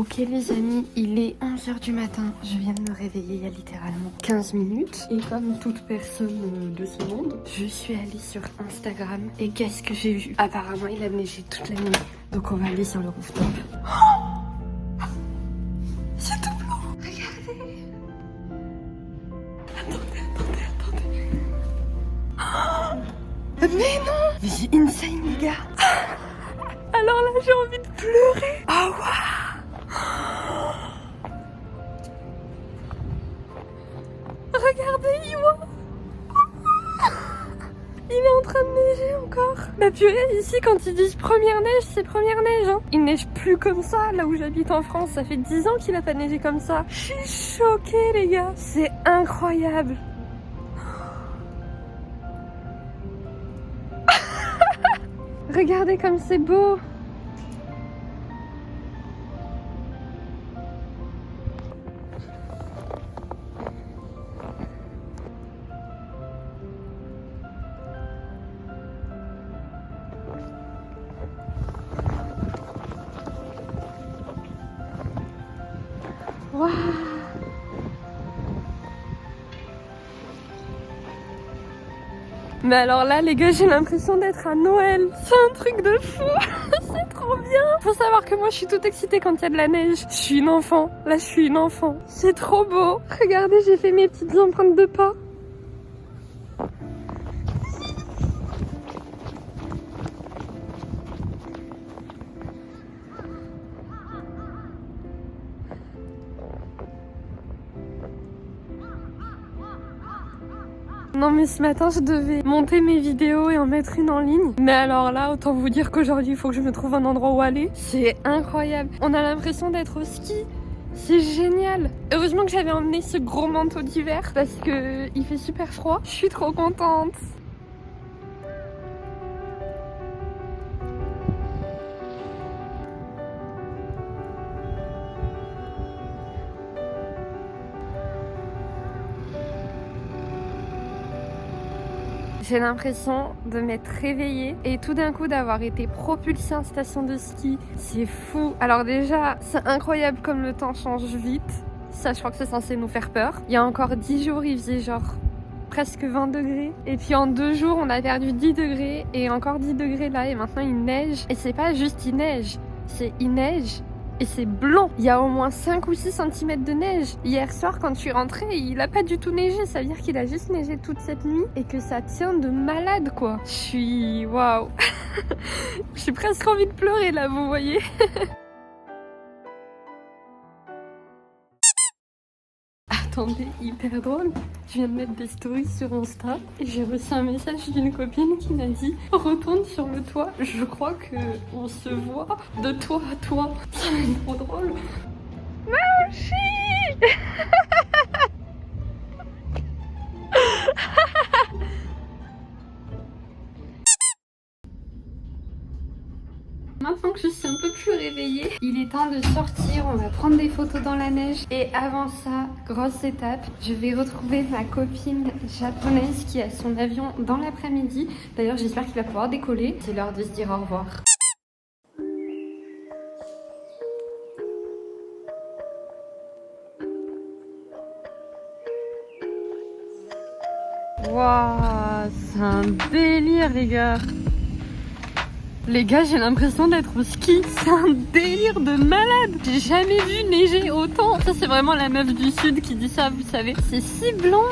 Ok les amis, il est 11h du matin, je viens de me réveiller il y a littéralement 15 minutes. Et comme toute personne de ce monde, je suis allée sur Instagram et qu'est-ce que j'ai vu? Apparemment il a neigé toute la nuit, donc on va aller sur le rooftop. Oh, c'est tout blanc, regardez. Attendez. Oh, mais non, mais c'est insane les gars. Alors là j'ai envie de pleurer. Oh waouh. Regardez, Iwa. Il est en train de neiger encore. Bah purée, ici quand ils disent première neige, c'est première neige hein. Il neige plus comme ça là où j'habite en France. Ça fait 10 ans qu'il a pas neigé comme ça. Je suis choquée les gars. C'est incroyable. Regardez comme c'est beau. Waouh. Mais alors là les gars, j'ai l'impression d'être à Noël. C'est un truc de fou. C'est trop bien. Faut savoir que moi je suis toute excitée quand il y a de la neige. Je suis une enfant. Là je suis une enfant. C'est trop beau. Regardez, j'ai fait mes petites empreintes de pas. Non mais ce matin je devais monter mes vidéos et en mettre une en ligne. Mais alors là, autant vous dire qu'aujourd'hui il faut que je me trouve un endroit où aller. C'est incroyable. On a l'impression d'être au ski. C'est génial. Heureusement que j'avais emmené ce gros manteau d'hiver parce que il fait super froid. Je suis trop contente. J'ai l'impression de m'être réveillée et tout d'un coup d'avoir été propulsée en station de ski. C'est fou. Alors déjà, c'est incroyable comme le temps change vite. Ça, je crois que c'est censé nous faire peur. Il y a encore 10 jours, il faisait genre presque 20 degrés. Et puis en 2 jours, on a perdu 10 degrés et encore 10 degrés là. Et maintenant, il neige. Et c'est pas juste il neige, c'est il neige. Et c'est blanc. Il y a au moins 5 ou 6 cm de neige. Hier soir, quand je suis rentrée, il a pas du tout neigé. Ça veut dire qu'il a juste neigé toute cette nuit et que ça tient de malade, quoi. Je suis... Waouh. J'ai presque envie de pleurer, là, vous voyez. Attendez, hyper drôle. Je viens de mettre des stories sur Insta et j'ai reçu un message d'une copine qui m'a dit retourne sur le toit, je crois que on se voit de toi à toi. Ça va être trop drôle. Mauchi. Maintenant que je suis un peu plus réveillée, il est temps de sortir, on va prendre des photos dans la neige. Et avant ça, grosse étape, je vais retrouver ma copine japonaise qui a son avion dans l'après-midi. D'ailleurs, j'espère qu'il va pouvoir décoller. C'est l'heure de se dire au revoir. Waouh, c'est un délire les gars. Les gars, j'ai l'impression d'être au ski. C'est un délire de malade. J'ai jamais vu neiger autant. Ça, c'est vraiment la meuf du sud qui dit ça, vous savez. C'est si blanc.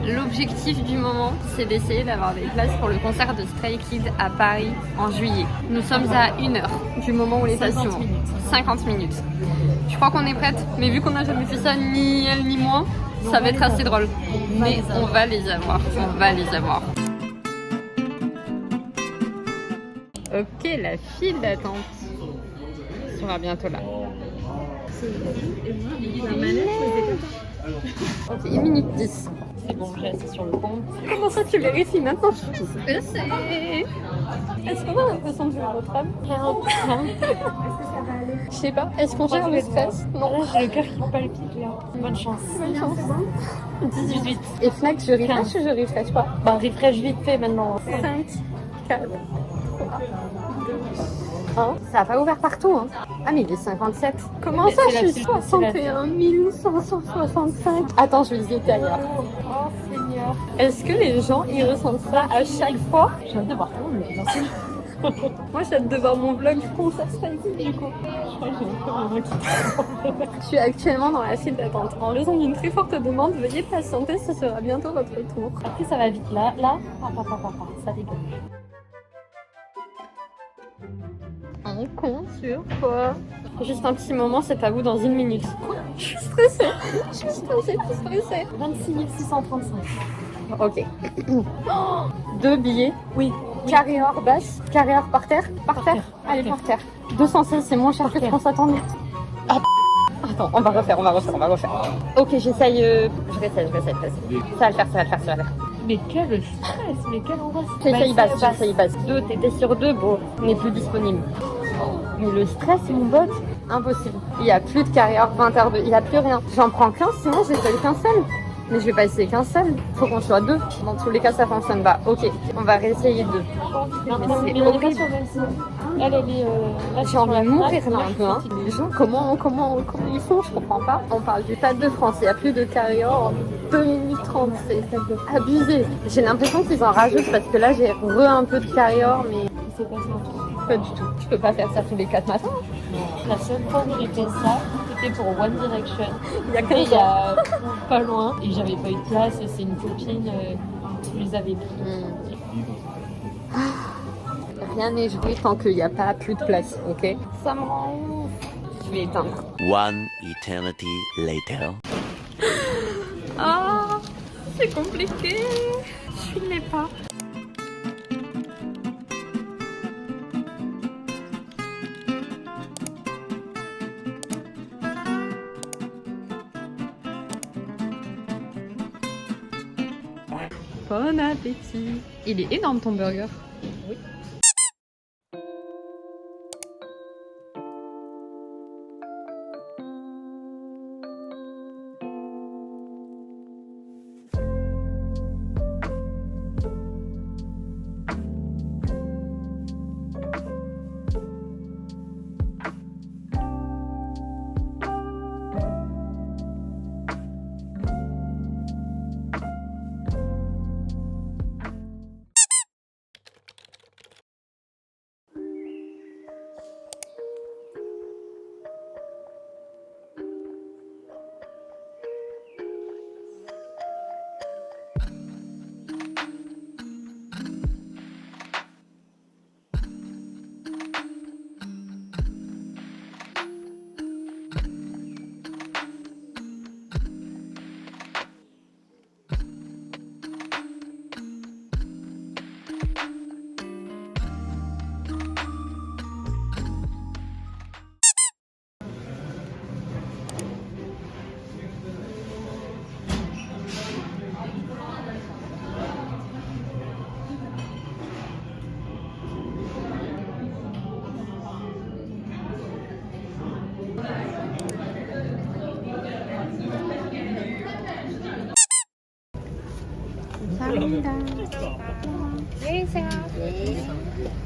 L'objectif du moment, c'est d'essayer d'avoir des places pour le concert de Stray Kids à Paris en juillet. Nous sommes à 1 heure du moment où les places sont. 50 minutes. Je crois qu'on est prête, mais vu qu'on n'a jamais fait ça, ni elle ni moi, ça va être assez drôle. Mais on va les avoir, on va les avoir. Ok, la file d'attente sera bientôt là. Ok, 1 minute 10. C'est bon, j'ai assis sur le pont. Comment ça tu vérifies maintenant? Est-ce qu'on a l'impression de jouer notre âme? Je sais pas, est-ce qu'on gère le stress? Non. J'ai le cœur qui palpite là. Bonne chance. Bonne chance. 18. Et Fnac, je refresh ou je refresh pas? Bah, refresh vite fait maintenant. 5, 4, 3, 2, 1. Ça n'a pas ouvert partout, hein. Ah, mais il est 57. Comment ça, je suis 61 565? Attends, je vais hésiter ailleurs. Oh, Seigneur. Est-ce que les gens, ils ressentent ça à chaque fois? J'ai hâte de voir tout le monde, mais Moi, j'ai hâte de voir mon vlog concert Stray Kids, du coup. Je suis actuellement dans la file d'attente. En raison d'une très forte demande, veuillez patienter, ce sera bientôt votre tour. Après, ça va vite. Là, ça dégage. On compte sur toi. Juste un petit moment, c'est à vous dans 1 minute. Je suis stressée. 26 635. Ok. 2 billets. Oui. Carré-or basse, carré-or par terre. Par terre. Allez, par terre. 216, c'est moins cher que ce qu'on s'attendait. Ah, attends, on va refaire. Ok, j'essaye. Je réessaye. Ça va le faire. Mais quel stress, mais quelle angoisse. J'essaye basse. 2, t'étais sur 2, bon, on n'est plus disponible. Mais le stress, mon bot, impossible. Il n'y a plus de carrière 20h2, il n'y a plus rien. J'en prends qu'un, sinon j'essaye qu'un seul. Mais je vais pas essayer qu'un seul. Faut qu'on soit 2. Dans tous les cas, ça fonctionne pas. Ok, on va réessayer 2. Mais c'est horrible. Elle est là, j'ai envie de mourir là un peu. Hein. Les gens, comment ils font, je comprends pas. On parle du Stade de France, il n'y a plus de carrière en 2 minutes 30. C'est abusé. J'ai l'impression qu'ils en rajoutent parce que là, j'ai un peu de carrière, mais c'est pas ça. Pas du tout. Tu peux pas faire ça tous les 4 matins. La seule fois où j'ai fait ça, c'était pour One Direction. Il y a pas loin. Et j'avais pas eu de place. Et c'est une copine qui les avait pris. Rien n'est joué tant qu'il n'y a pas plus de place, ok? Ça me rend ouf. Je vais éteindre. One eternity later. Ah, c'est compliqué. Je ne l'ai pas. Bon appétit. Il est énorme ton burger. Oui.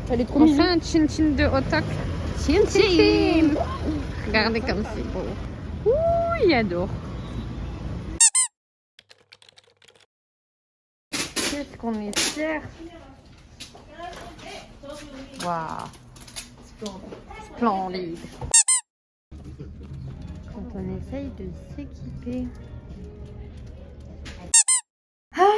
Elle est trop mignonne. On fait un chin-chin de Otak. Chin-chin. Regardez comme c'est beau. Ouh, il adore. Qu'est-ce qu'on est fiers. Waouh. Splendide. Quand on essaye de s'équiper. Ah,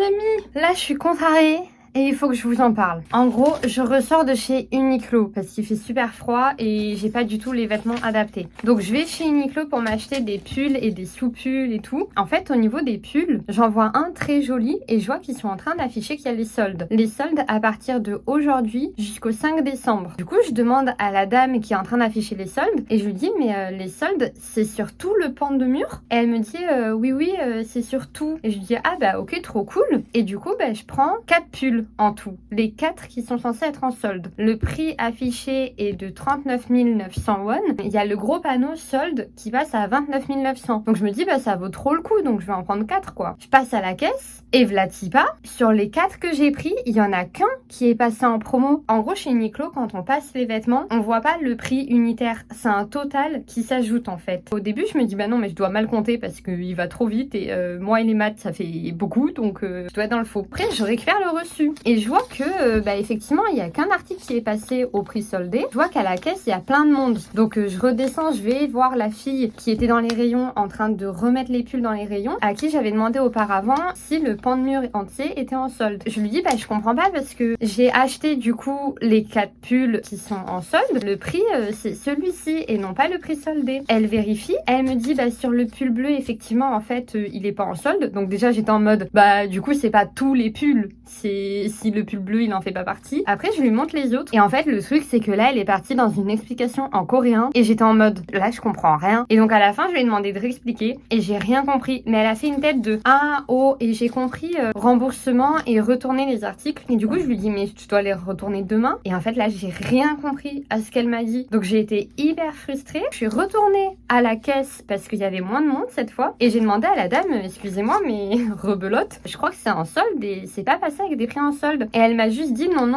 amis, là je suis contrariée. Et il faut que je vous en parle. En gros, je ressors de chez Uniqlo parce qu'il fait super froid et j'ai pas du tout les vêtements adaptés. Donc je vais chez Uniqlo pour m'acheter des pulls et des sous-pulls et tout. En fait, au niveau des pulls, j'en vois un très joli et je vois qu'ils sont en train d'afficher qu'il y a les soldes. Les soldes à partir de aujourd'hui jusqu'au 5 décembre. Du coup, je demande à la dame qui est en train d'afficher les soldes et je lui dis mais les soldes, c'est sur tout le pan de mur? Et elle me dit oui, c'est sur tout. Et je lui dis ah bah ok, trop cool. Et du coup, bah, je prends 4 pulls en tout, les 4 qui sont censés être en solde. Le prix affiché est de 39 900 won. Il y a le gros panneau solde qui passe à 29 900. Donc je me dis bah ça vaut trop le coup, donc je vais en prendre 4 quoi. Je passe à la caisse et v'là-t-y pas. Sur les 4 que j'ai pris, il y en a qu'un qui est passé en promo. En gros chez Uniqlo, quand on passe les vêtements, on voit pas le prix unitaire. C'est un total qui s'ajoute en fait. Au début je me dis bah non mais je dois mal compter parce qu'il va trop vite et moi et les maths ça fait beaucoup donc je dois être dans le faux. Après je récupère le reçu. Et je vois que, effectivement, il n'y a qu'un article qui est passé au prix soldé. Je vois qu'à la caisse, il y a plein de monde. Donc, je redescends, je vais voir la fille qui était dans les rayons en train de remettre les pulls dans les rayons, à qui j'avais demandé auparavant si le pan de mur entier était en solde. Je lui dis, je comprends pas parce que j'ai acheté, du coup, les 4 pulls qui sont en solde. Le prix, c'est celui-ci et non pas le prix soldé. Elle vérifie. Elle me dit, sur le pull bleu, effectivement, en fait, il est pas en solde. Donc, déjà, j'étais en mode, du coup, c'est pas tous les pulls. C'est si le pull bleu il en fait pas partie. Après je lui montre les autres et en fait le truc c'est que là elle est partie dans une explication en coréen et j'étais en mode là je comprends rien et donc à la fin je lui ai demandé de réexpliquer et j'ai rien compris mais elle a fait une tête de ah oh et j'ai compris remboursement et retourner les articles et du coup je lui dis mais tu dois les retourner demain et en fait là j'ai rien compris à ce qu'elle m'a dit donc j'ai été hyper frustrée. Je suis retournée à la caisse parce qu'il y avait moins de monde cette fois et j'ai demandé à la dame excusez-moi mais rebelote je crois que c'est en solde et c'est pas passé avec des prix en solde. Et elle m'a juste dit non,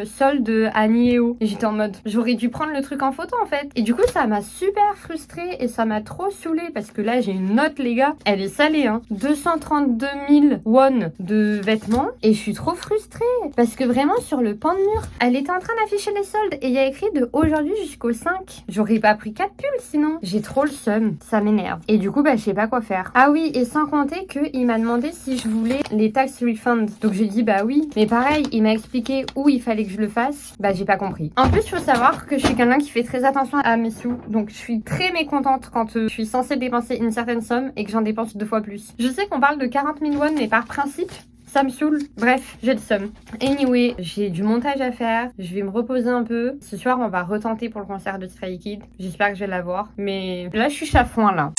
solde à Nieo. Et j'étais en mode, j'aurais dû prendre le truc en photo en fait. Et du coup, ça m'a super frustrée et ça m'a trop saoulée parce que là, j'ai une note, les gars. Elle est salée, 232 000 won de vêtements. Et je suis trop frustrée parce que vraiment, sur le pan de mur, elle était en train d'afficher les soldes et il y a écrit de aujourd'hui jusqu'au 5. J'aurais pas pris 4 pulls sinon. J'ai trop le seum. Ça m'énerve. Et du coup, je sais pas quoi faire. Ah oui, et sans compter qu'il m'a demandé si je voulais les tax refunds. Donc j'ai dit oui. Mais pareil, il m'a expliqué où il fallait que je le fasse. J'ai pas compris. En plus, il faut savoir que je suis quelqu'un qui fait très attention à mes sous. Donc, je suis très mécontente quand je suis censée dépenser une certaine somme et que j'en dépense 2 fois plus. Je sais qu'on parle de 40 000 won, mais par principe, ça me saoule. Bref, j'ai le seum. Anyway, j'ai du montage à faire. Je vais me reposer un peu. Ce soir, on va retenter pour le concert de Stray Kids. J'espère que je vais l'avoir. Mais là, je suis chafouin, là.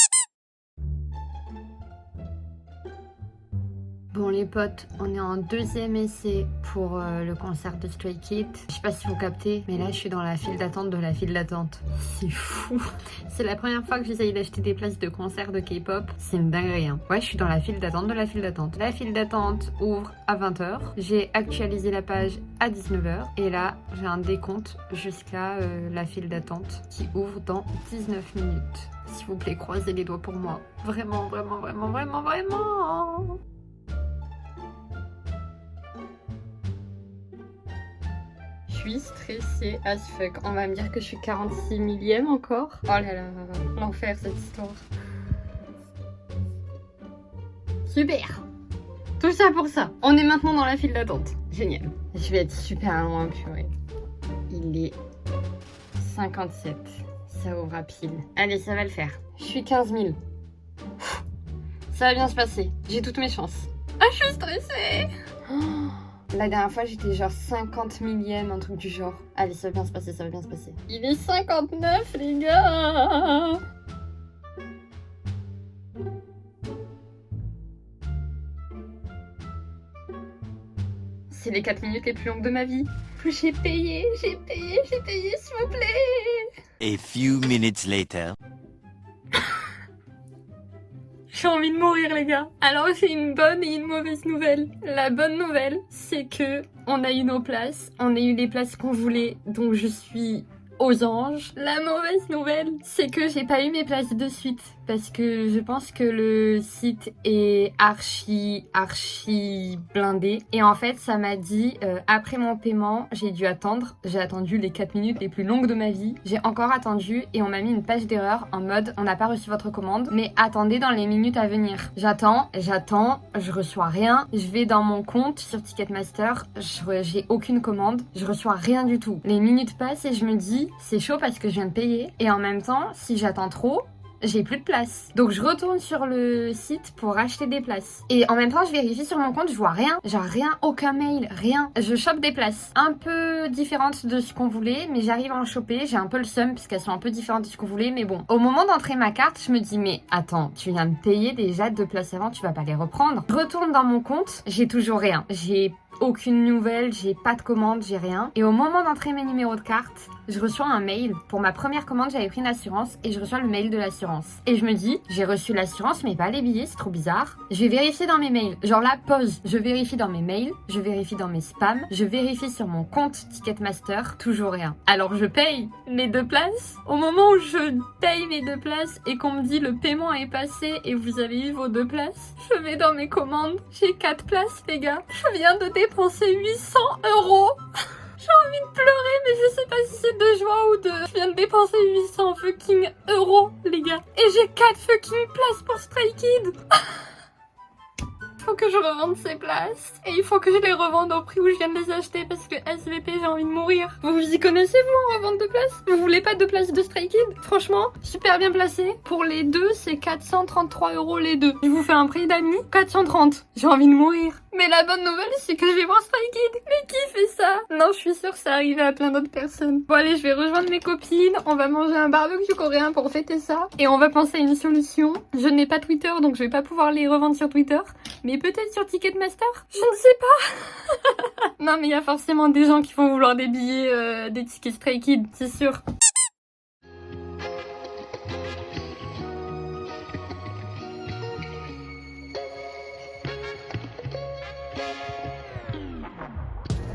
Bon les potes, on est en 2e essai pour le concert de Stray Kids. Je sais pas si vous captez, mais là je suis dans la file d'attente de la file d'attente. C'est fou. C'est la première fois que j'essaye d'acheter des places de concert de K-pop. C'est une dinguerie. Ouais, je suis dans la file d'attente de la file d'attente. La file d'attente ouvre à 20h. J'ai actualisé la page à 19h. Et là, j'ai un décompte jusqu'à la file d'attente qui ouvre dans 19 minutes. S'il vous plaît, croisez les doigts pour moi. Vraiment, vraiment, vraiment, vraiment, vraiment. Je suis stressée as fuck. On va me dire que je suis 46 millième encore. Oh là là, l'enfer cette histoire. Super. Tout ça pour ça. On est maintenant dans la file d'attente. Génial. Je vais être super loin, purée. Il est 57. Ça ouvre à pile. Allez, ça va le faire. Je suis 15 000. Ça va bien se passer. J'ai toutes mes chances. Ah, je suis stressée. La dernière fois, j'étais genre 50 millième, un truc du genre. Allez, ça va bien se passer, ça va bien se passer. Il est 59, les gars. C'est les 4 minutes les plus longues de ma vie. J'ai payé, s'il vous plaît. A few minutes later. J'ai envie de mourir les gars. Alors j'ai une bonne et une mauvaise nouvelle. La bonne nouvelle, c'est que on a eu nos places. On a eu les places qu'on voulait. Donc je suis aux anges. La mauvaise nouvelle, c'est que j'ai pas eu mes places de suite. Parce que je pense que le site est archi blindé. Et en fait, ça m'a dit, après mon paiement, j'ai dû attendre. J'ai attendu les 4 minutes les plus longues de ma vie. J'ai encore attendu et on m'a mis une page d'erreur en mode, on n'a pas reçu votre commande, mais attendez dans les minutes à venir. J'attends, je reçois rien. Je vais dans mon compte sur Ticketmaster, j'ai aucune commande, je reçois rien du tout. Les minutes passent et je me dis, c'est chaud parce que je viens de payer. Et en même temps, si j'attends trop, j'ai plus de place. Donc je retourne sur le site pour acheter des places. Et en même temps, je vérifie sur mon compte, je vois rien. Genre rien, aucun mail, rien. Je chope des places un peu différentes de ce qu'on voulait, mais j'arrive à en choper. J'ai un peu le seum puisqu'elles sont un peu différentes de ce qu'on voulait, mais bon. Au moment d'entrer ma carte, je me dis, mais attends, tu viens de payer déjà 2 places avant, tu vas pas les reprendre. Je retourne dans mon compte, j'ai toujours rien. J'ai aucune nouvelle, j'ai pas de commande, j'ai rien. Et au moment d'entrer mes numéros de carte, je reçois un mail. Pour ma première commande, j'avais pris une assurance et je reçois le mail de l'assurance. Et je me dis, j'ai reçu l'assurance mais pas les billets, c'est trop bizarre. Je vais vérifier dans mes mails. Genre là, pause. Je vérifie dans mes mails, je vérifie dans mes spams, je vérifie sur mon compte Ticketmaster, toujours rien. Alors je paye mes 2 places. Au moment où je paye mes 2 places et qu'on me dit le paiement est passé et vous avez eu vos 2 places, je vais dans mes commandes. J'ai 4 places, les gars. Je viens de dépenser 800 €. J'ai envie de pleurer, mais je sais pas si c'est de joie ou de... Je viens de dépenser 800 fucking €, les gars. Et j'ai 4 fucking places pour Stray Kids. Il faut que je revende ces places. Et il faut que je les revende au prix où je viens de les acheter parce que SVP, j'ai envie de mourir. Vous y connaissez, vous, en revente de places? Vous voulez pas de places de Stray Kids? Franchement, super bien placé. Pour les deux, c'est 433 € les deux. Je vous fais un prix d'amis, 430. J'ai envie de mourir. Mais la bonne nouvelle, c'est que je vais voir Stray Kids. Mais qui fait ça? Non, je suis sûre que ça arrive à plein d'autres personnes. Bon allez, je vais rejoindre mes copines. On va manger un barbecue coréen pour fêter ça. Et on va penser à une solution. Je n'ai pas Twitter, donc je vais pas pouvoir les revendre sur Twitter. Mais peut-être sur Ticketmaster? Je ne sais pas. Non, mais il y a forcément des gens qui vont vouloir des billets, des tickets Stray Kids, c'est sûr.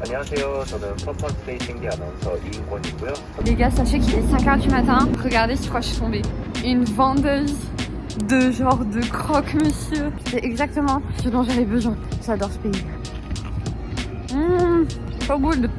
안녕하세요. 저는 퍼퍼스테이 신기 아나운서 이인권이고요. Les gars, sachez qu'il est 5h du matin. Regardez sur quoi je suis tombée. Une vendeuse de genre de croque-monsieur. C'est exactement ce dont j'avais besoin. J'adore ce pays. So good.